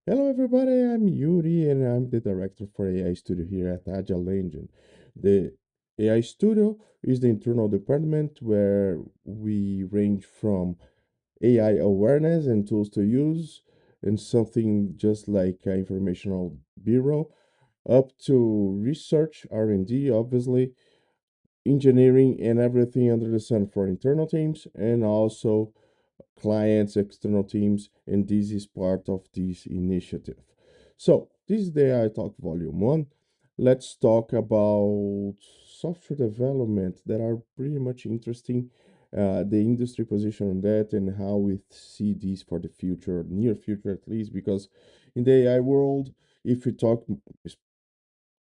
Hello, everybody. I'm Yuri, and I'm the director for AI Studio here at AgileEngine. The AI Studio is the internal department where we range from AI awareness and tools to use, and something just like an informational bureau, up to research, R&D, obviously, engineering, and everything under the sun for internal teams, and also clients, external teams, and this is part of this initiative. So, this is the AI Talk Volume 1. Let's talk about software development that are pretty much interesting, the industry position on that, and how we see this for the future, near future at least, because in the AI world, if we talk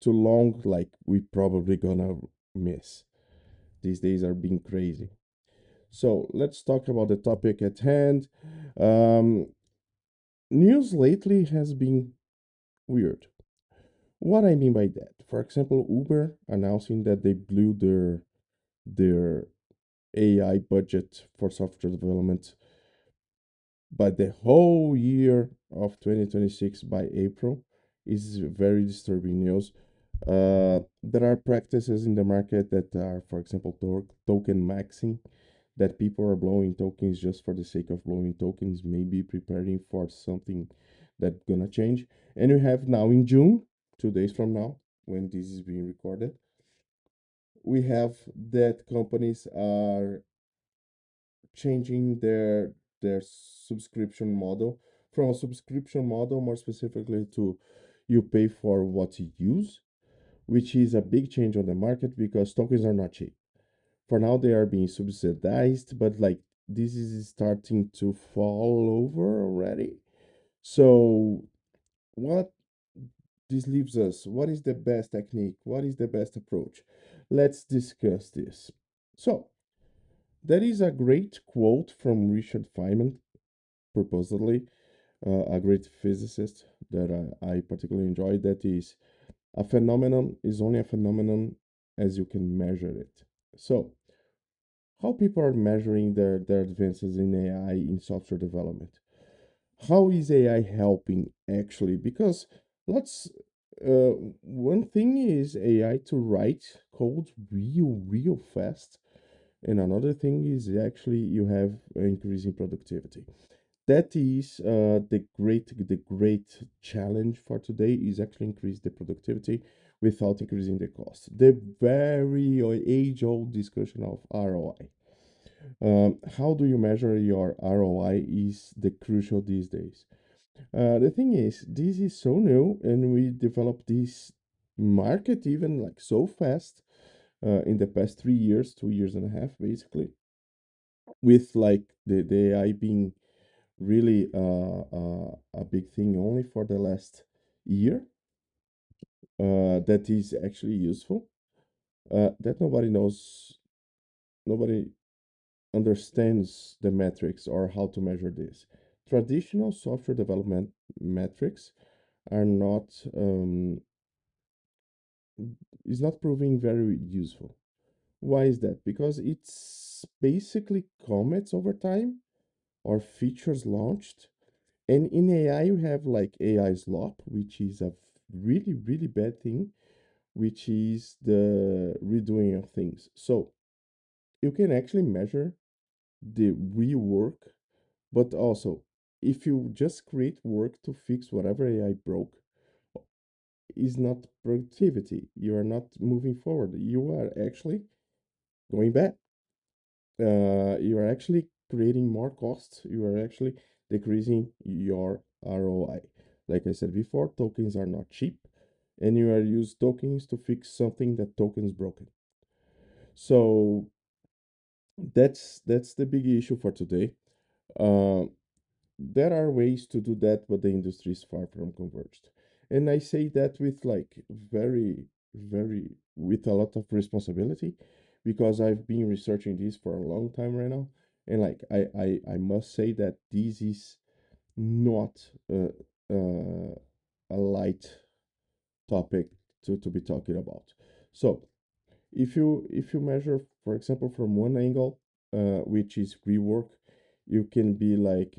too long, like we probably gonna miss. These days are being crazy. So let's talk about the topic at hand. Um, News lately has been weird. What I mean by that, for example, Uber announcing that they blew their AI budget for software development by the whole year of 2026 by April is very disturbing news. There are practices in the market that are, for example, token maxing, that people are blowing tokens just for the sake of blowing tokens, maybe preparing for something that's gonna change. And we have now in June, 2 days from now, when this is being recorded, we have that companies are changing their subscription model from a subscription model more specifically to you pay for what you use, which is a big change on the market because tokens are not cheap. For now they are being subsidized, but like this is starting to fall over already. So what this leaves us, what is the best technique, what is the best approach? Let's discuss this. So there is a great quote from Richard Feynman, purportedly a great physicist that I particularly enjoy, that is, a phenomenon is only a phenomenon as you can measure it. So how people are measuring their advances in AI in software development. How is AI helping actually? Because let's uh, one thing is AI to write code real fast, and another thing is actually you have increasing productivity. That is the great challenge for today is actually increase the productivity without increasing the cost. The very age old discussion of ROI. How do you measure your ROI is the crucial these days. The thing is, this is so new, and we developed this market even like so fast in the past 3 years, 2 years and a half, basically, with like the AI being really a big thing only for the last year. That is actually useful. That nobody knows, nobody understands the metrics or how to measure this. Traditional software development metrics are not is not proving very useful. Why is that? Because it's basically comments over time or features launched. And in AI, you have like AI Slop, which is a really bad thing, which is the redoing of things. So you can actually measure the rework, but also if you just create work to fix whatever AI broke, is not productivity. You are not moving forward. You are actually going back. You are actually creating more costs. You are actually decreasing your ROI. Like I said before, tokens are not cheap, and you are use tokens to fix something that tokens broken. So that's the big issue for today. Uh, there are ways to do that, but the industry is far from converged. And I say that with like very with a lot of responsibility because I've been researching this for a long time right now. And like I must say that this is not a light topic to be talking about. So if you measure, for example, from one angle, which is rework, You can be like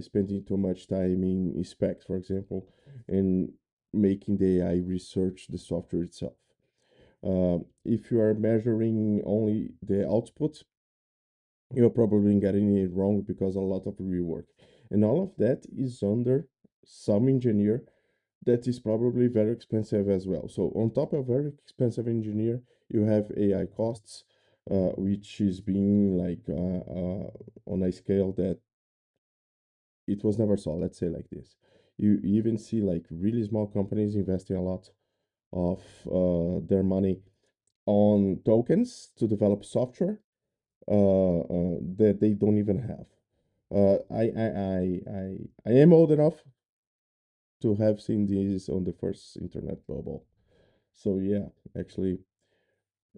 spending too much time in specs, for example, and making the AI research the software itself. If you are measuring only the output, you're probably getting it wrong because a lot of rework. And all of that is under some engineer that is probably very expensive as well. So on top of very expensive engineer, you have AI costs, which is being like on a scale that it was never saw. Let's say like this. You even see like really small companies investing a lot of their money on tokens to develop software that they don't even have. I am old enough to have seen these on the first internet bubble. So yeah, actually,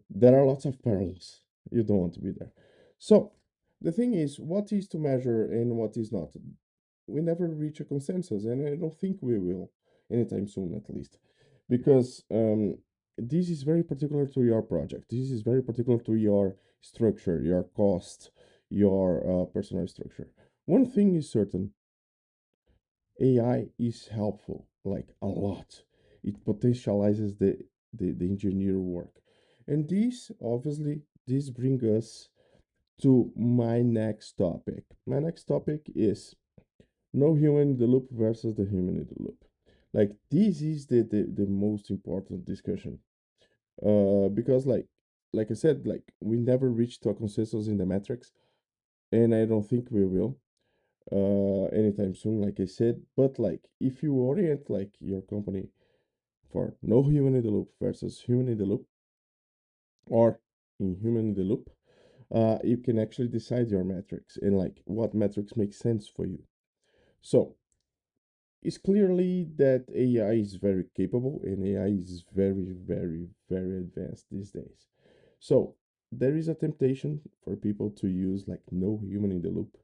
there are lots of parallels. You don't want to be there. So the thing is, what is to measure and what is not? We never reach a consensus, and I don't think we will anytime soon, at least, because this is very particular to your project. This is very particular to your structure, your cost, your personal structure. One thing is certain: AI is helpful, like a lot. It potentializes the engineer work. And this, obviously, this brings us to my next topic. My next topic is no human in the loop versus the human in the loop. Like this is the most important discussion. Because like I said, like we never reached to a consensus in the metrics, and I don't think we will anytime soon, like I said. But like if you orient like your company for no human in the loop versus human in the loop or in human in the loop, you can actually decide your metrics and like what metrics make sense for you. So it's clearly that AI is very capable and AI is very, very, very advanced these days. So there is a temptation for people to use like no human in the loop.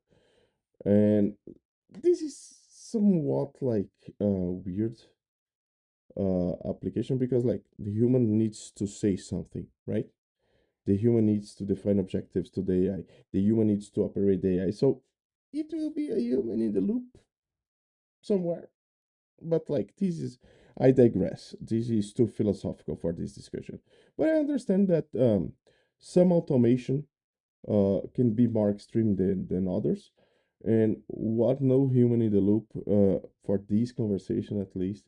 And this is somewhat like a weird application because like the human needs to say something, right? The human needs to define objectives to the AI. The human needs to operate the AI. So it will be a human in the loop somewhere. But like this is, I digress. This is too philosophical for this discussion. But I understand that some automation can be more extreme than others. And what no human in the loop for this conversation at least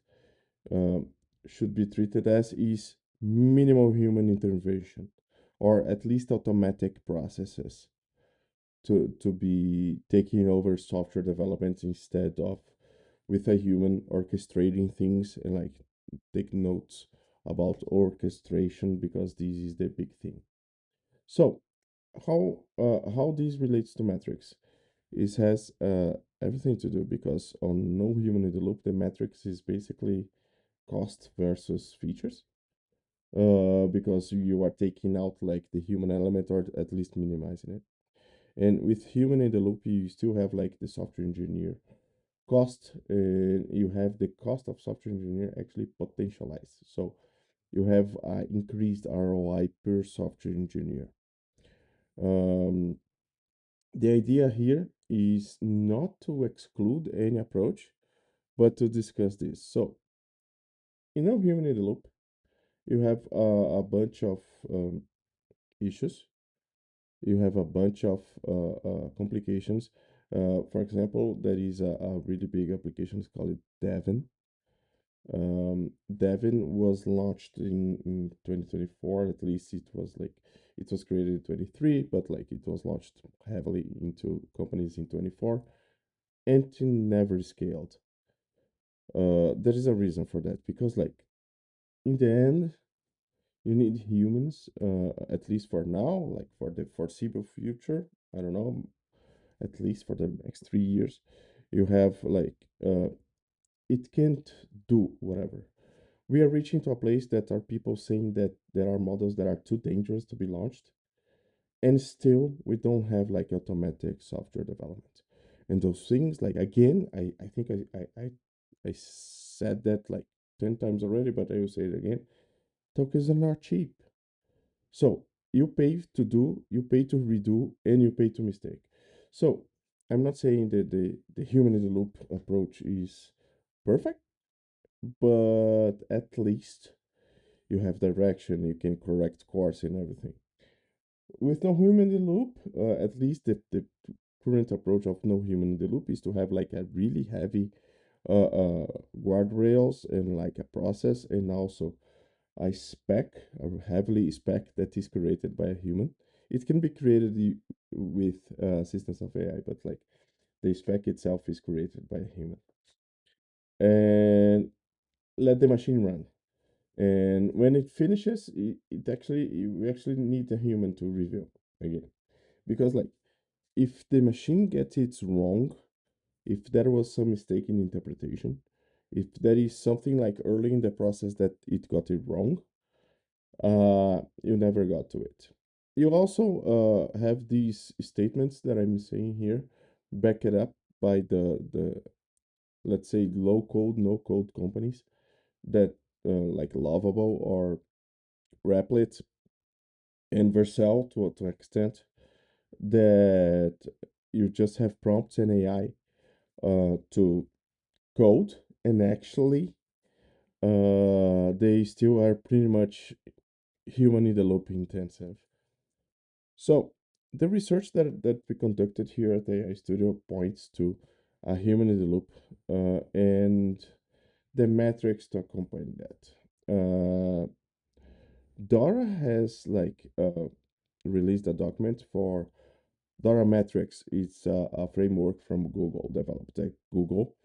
um, should be treated as is minimal human intervention or at least automatic processes to be taking over software development instead of with a human orchestrating things and like take notes about orchestration because this is the big thing. So how this relates to metrics is has everything to do because on no human in the loop the metrics is basically cost versus features because you are taking out like the human element or at least minimizing it. And with human in the loop, you still have like the software engineer cost, and you have the cost of software engineer actually potentialized. So you have increased ROI per software engineer. Um, the idea here is not to exclude any approach, but to discuss this. So in no human in the loop, you have a bunch of issues. You have a bunch of complications. For example, there is a really big application it's called Devin. Devin was launched in 2024. At least it was like it was created in 23, but like it was launched heavily into companies in 24, and it never scaled. There is a reason for that because like in the end, you need humans. At least for now, like for the foreseeable future. I don't know, at least for the next 3 years, you have like it can't do whatever. We are reaching to a place that are people saying that there are models that are too dangerous to be launched, and still we don't have like automatic software development. And those things, like again, I think I said that like 10 times already, but I will say it again. Tokens are not cheap. So you pay to do, you pay to redo, and you pay to mistake. So I'm not saying that the human in the loop approach is perfect, but at least you have direction, you can correct course and everything. With no human in the loop, at least the current approach of no human in the loop is to have like a really heavy guardrails and like a process, and also a heavily spec that is created by a human. It can be created with assistance of AI, but like the spec itself is created by a human. And let the machine run. And when it finishes, we actually need a human to review again. Because like if the machine gets it wrong, if there was some mistake in interpretation, if there is something like early in the process that it got it wrong, you never got to it. You also have these statements that I'm saying here, back it up by the let's say low code, no code companies that like Lovable or Replit and Vercel to an extent that you just have prompts and AI to code, and actually they still are pretty much human in the loop intensive. So the research that we conducted here at AI Studio points to a human in the loop and the metrics to accompany that. Dora has released a document for Dora Metrics. It's a framework from Google, developed at Google,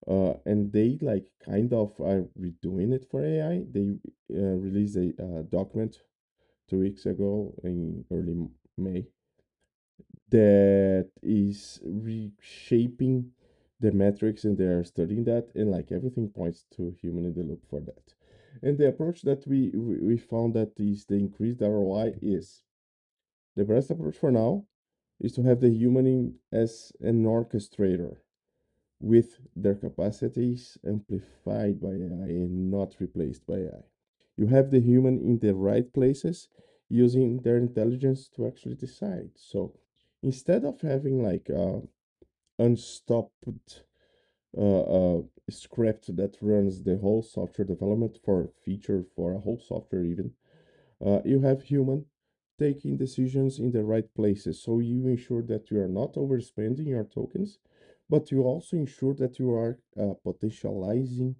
and they like kind of are redoing it for AI. They released a document 2 weeks ago in early May that is reshaping the metrics, and they are studying that, and like everything points to human in the loop for that. And the approach that we found that is the increased ROI is the best approach for now is to have the human as an orchestrator with their capacities amplified by AI and not replaced by AI. You have the human in the right places using their intelligence to actually decide. So instead of having like unstopped script that runs the whole software development for feature for a whole software even, you have human taking decisions in the right places. So you ensure that you are not overspending your tokens, but you also ensure that you are potentializing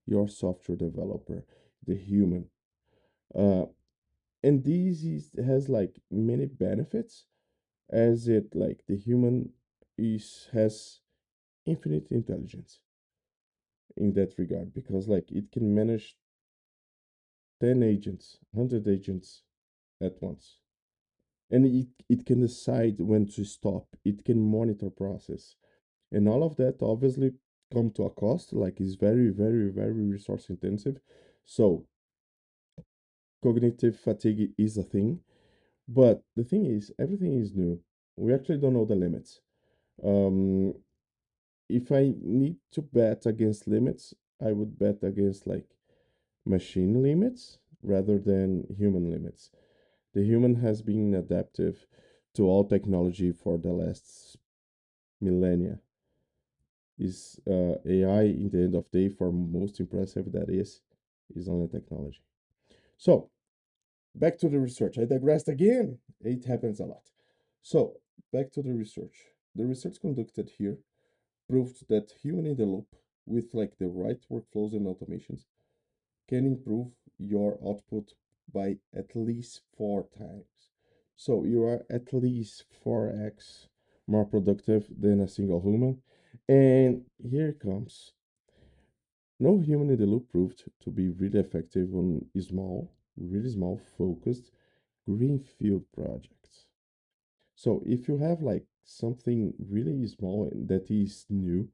your software developer, the human. Uh, and has like many benefits, as it like the human is has infinite intelligence in that regard, because like it can manage 10 agents, 100 agents at once, and it can decide when to stop, it can monitor process, and all of that obviously come to a cost, like is very very very resource intensive. So cognitive fatigue is a thing, but the thing is everything is new. We actually don't know the limits. um if I need to bet against limits, I would bet against like machine limits rather than human limits. The human has been adaptive to all technology for the last millennia. Is AI in the end of day for most impressive that is only technology. So back to the research. I digressed again. It happens a lot. So back to the research. The research conducted here proved that human in the loop with like the right workflows and automations can improve your output by at least 4 times. So you are at least 4x more productive than a single human. And here it comes. No human in the loop proved to be really effective on really small, focused greenfield projects. So if you have like something really small and that is new,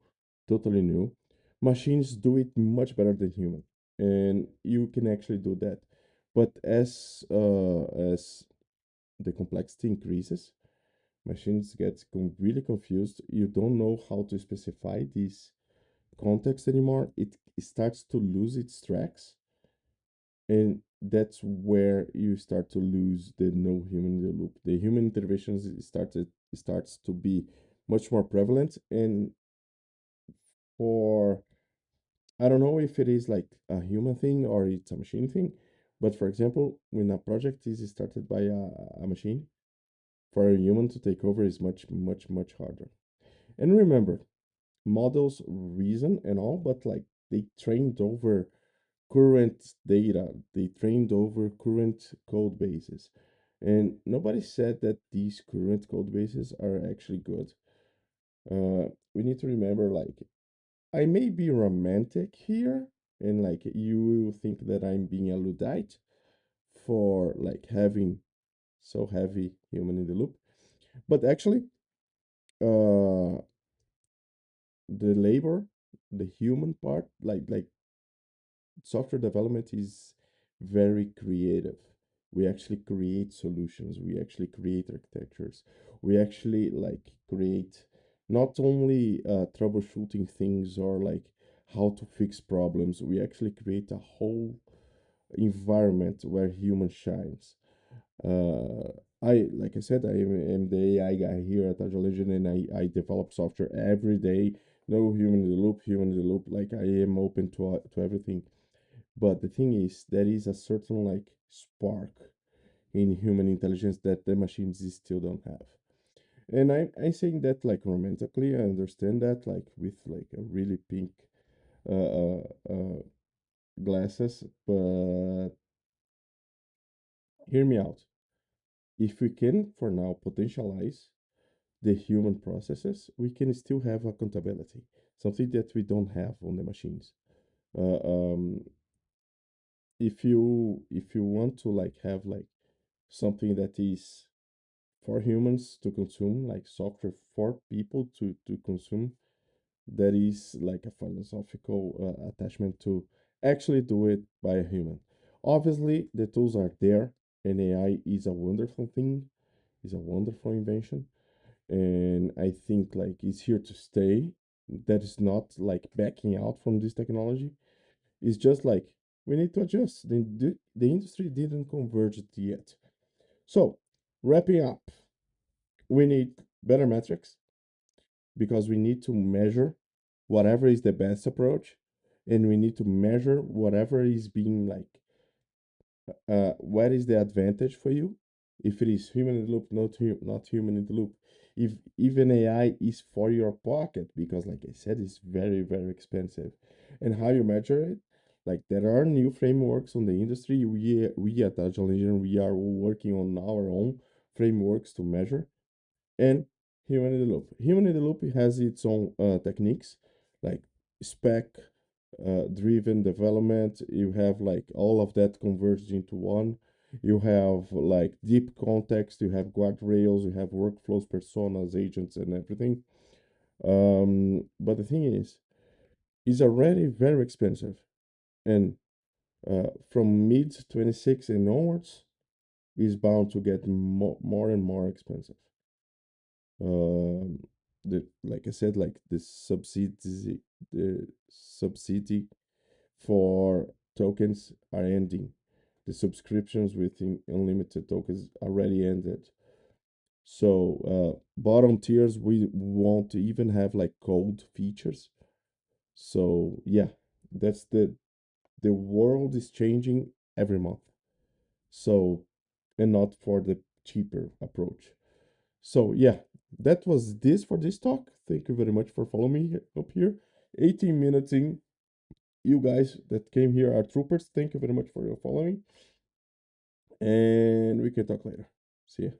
totally new, machines do it much better than human, and you can actually do that. But as the complexity increases, machines get really confused. You don't know how to specify this context anymore. It starts to lose its tracks, and that's where you start to lose the no human in the loop. The human interventions starts to be much more prevalent. And for I don't know if it is like a human thing or it's a machine thing, but for example, when a project is started by a machine, for a human to take over is much, much, much harder. And remember, models reason and all, but like they trained over current data, they trained over current code bases. And nobody said that these current code bases are actually good. We need to remember, like, I may be romantic here, and like you will think that I'm being a Luddite for like having so heavy human in the loop. But actually, uh, the labor, the human part, like software development is very creative. We actually create solutions, we actually create architectures, we actually like create not only troubleshooting things or like how to fix problems, we actually create a whole environment where human shines. uh, I like I said, am the AI guy here at AgileEngine, and I develop software every day. No human in the loop, human in the loop. Like I am open to everything. But the thing is, there is a certain like spark in human intelligence that the machines still don't have. And I saying that like romantically. I understand that like with like a really pink uh, uh, uh, glasses, but hear me out. If we can for now potentialize the human processes, we can still have accountability, something that we don't have on the machines. Uh, um, if you want to like have like something that is for humans to consume, like software for people to consume, that is like a philosophical attachment to actually do it by a human. Obviously, the tools are there, and AI is a wonderful thing, is a wonderful invention, and I think like it's here to stay. That is not like backing out from this technology. It's just like we need to adjust. The industry didn't converge it yet. So, wrapping up, we need better metrics because we need to measure whatever is the best approach, and we need to measure whatever is being like what is the advantage for you if it is human in the loop, not human in the loop. If even AI is for your pocket, because like I said, it's very, very expensive. And how you measure it, like there are new frameworks on the industry. We at AgileEngine, we are working on our own frameworks to measure. And human in the loop. Human in the loop has its own techniques, like spec driven development. You have like all of that converged into one. You have like deep context, you have guardrails, you have workflows, personas, agents, and everything. But the thing is, it's already very expensive. And from mid 26 and onwards, is bound to get more and more expensive. um the like I said, like the subsidy for tokens are ending. The subscriptions with unlimited tokens already ended. So bottom tiers, we won't even have like code features. So yeah, that's the world is changing every month. So, and not for the cheaper approach. So yeah, that was this for this talk. Thank you very much for following me up here. 18 minutes in. You guys that came here are troopers. Thank you very much for your following. And we can talk later. See ya.